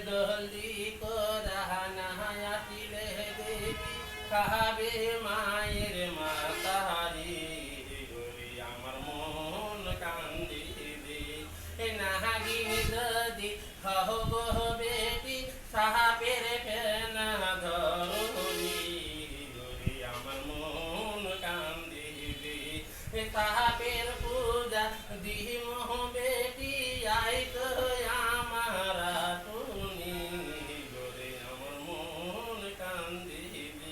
দলি করানা আসিলে দেখি খাবে মায়ের মাতারি ওরে আমার মন কান্দিবে নাগিনী যদি হব বেটি সাপের ফেনা ধরি ওরে আমার মন কান্দিবে সাপের পূজা দিম বেটি আই তো আমার শুনি ওরে আমার মন কান্দিবে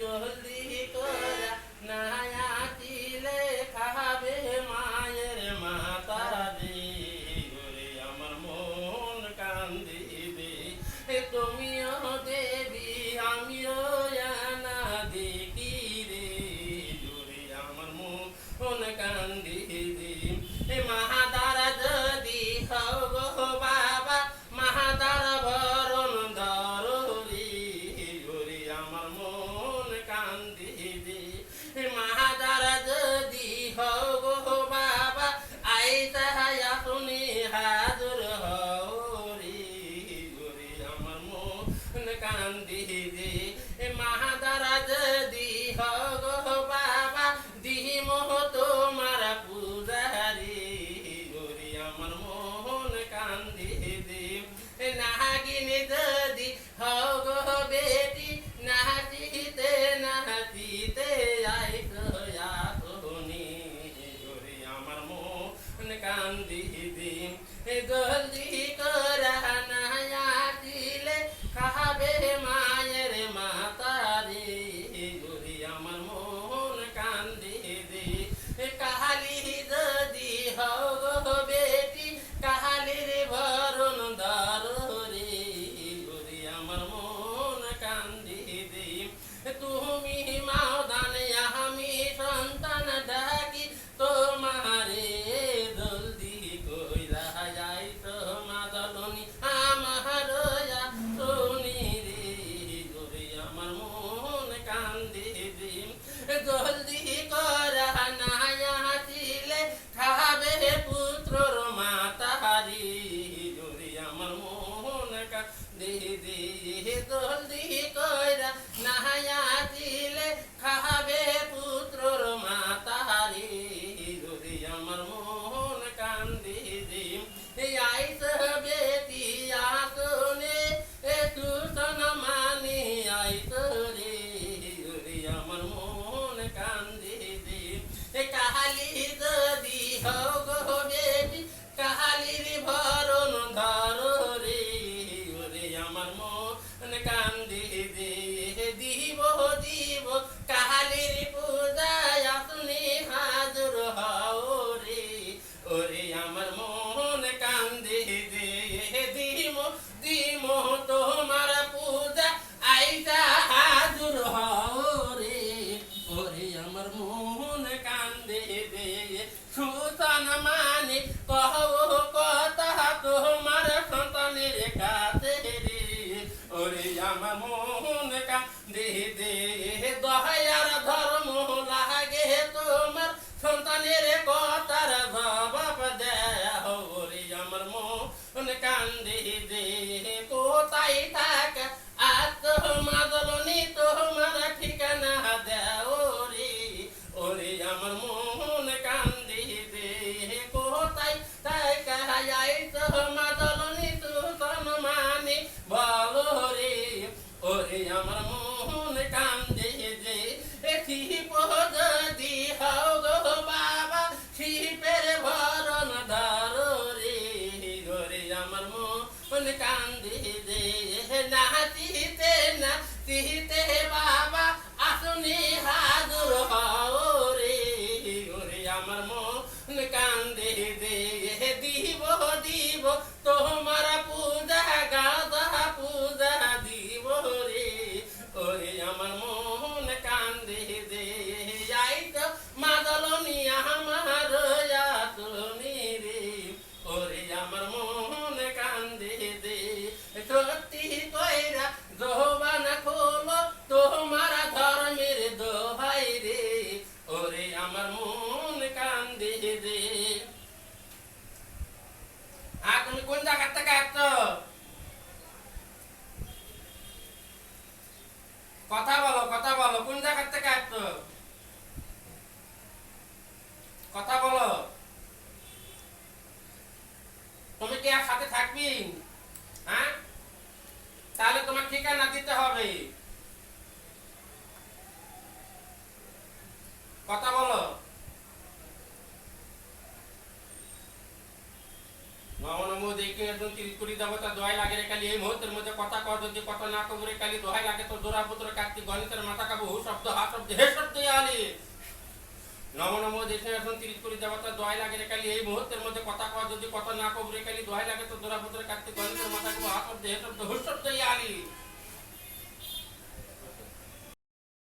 জলদি করা না আসিলে খাবে মায়ের মাতারি ওরে আমার মন কান্দিবে তুমিও দেবী আমিও জানা দেখি রে ওরে আমার মন কান্দিবে মাহাদারা যদি হও গো বাবা মাহাদারা বরণ ধরি ওরে আমার মন কান্দিবে মাহাদারা যদি হও গো বাবা আইতা শুনি হাজুর হরি ওরে আমার মন কান্দিবে মাহাদারা যদি হও গো বাবা দিহিম তোমার পূজারি ওরে আমার মন কান্দিবে নাগিনী যদি হও গো বেটি নাচিতে নাচিতে আইতো শুনি ওরে আমার মন কান্দিবে জলদি করা না আসিলে খাবে মায়ের মাতারি ওরে আমার মন কান্দিবে কাহালি যদি হও গো বেটি কাহালির ভরণ ধরি ওরে আমার মন কান্দিবে তুমি মাও দানে আমি সন্তান ডাকি তোমারে জলদি কইরা যাই তো মাদলনি আমার শুনি রে ওরে আমার মন কান্দিবে জলদি করা না আসিলে খাবে পুত্রর মাতারি ওরে আমার মন কান্দিবে জলদি কইরা না আসিলে খাবে পুত্রর মাতারি ওরে আমার মন কান্দিবে আইস বেটি আসনে তুষণ মানি আইস রে ওরে আমার মন কান্দিবে কাহালি যদি হও গো বেটি কাহালির ভরণ ধরি ওরে আমার মন কান্দিবে দিব দিব কাহালির পূজায় আপনি হাজুর হও রে ওরে আমার মন কান্দিবে দিম দিম তোমার পূজা আইসা হাজুর হও রে ওরে আমার মন কান্দিবে সুতন মানে কহো কথা তোমার সন্তানের কাছে রে ওরে আমার মন কান্দিবে দয়ার ধর্ম লাগে তোমার সন্তানের কথার জবাব দেয় ওরে আমার মন কান্দিবে কোথায় থাক আত্মমাদলনি তোমার ঠিকানা দেও রে ওরে আমার মন কান্দিবে কোথায় থাক আত্মমাদলনি তুষণ মানি বলো রে ওরে আমার মন কান্দিবে শিপ যদি হও গো বাবা শিপের ভরণ ধরি ওরে আমার মন কান্দিবে নাচিতে নাচিতে বাবা আসুনি হাজুর হও রে ওরে আমার মন কান্দিবে দিব দিব তোমার পূজা গাদা পূজা দিব রে ওরে আমার মন কান্দিবে আইতো মাদলনি আমার শুনি রে ওরে আমার মন কান্দিবে সত্যি কইরা জবান খোলো তোমার ধর্মের দোহাই রে ওরে আমার মন কান্দিবে। তুমি দেখে একজন তিরিশ কোটি দেবতা দোহাই লাগে রে কালি এই মুহূর্তের মধ্যে কথা কর যদি কথা না কবরে কালি দোহাই লাগে তো জোড়া পুত্র কার্তিক গণিতের মাথা কাবু হু শব্দ হা শব্দ হে শব্দ আলি নম নম দেখে এখন তিরিশ কোটি দেবতা দোহাই লাগে রে কালি এই মুহূর্তের মধ্যে কথা কর যদি কথা না কবরে কালি দোহাই লাগে তো জোড়া পুত্র কার্তিক গণিতের মাথা কাবু হা শব্দ হে শব্দ হু শব্দ আলি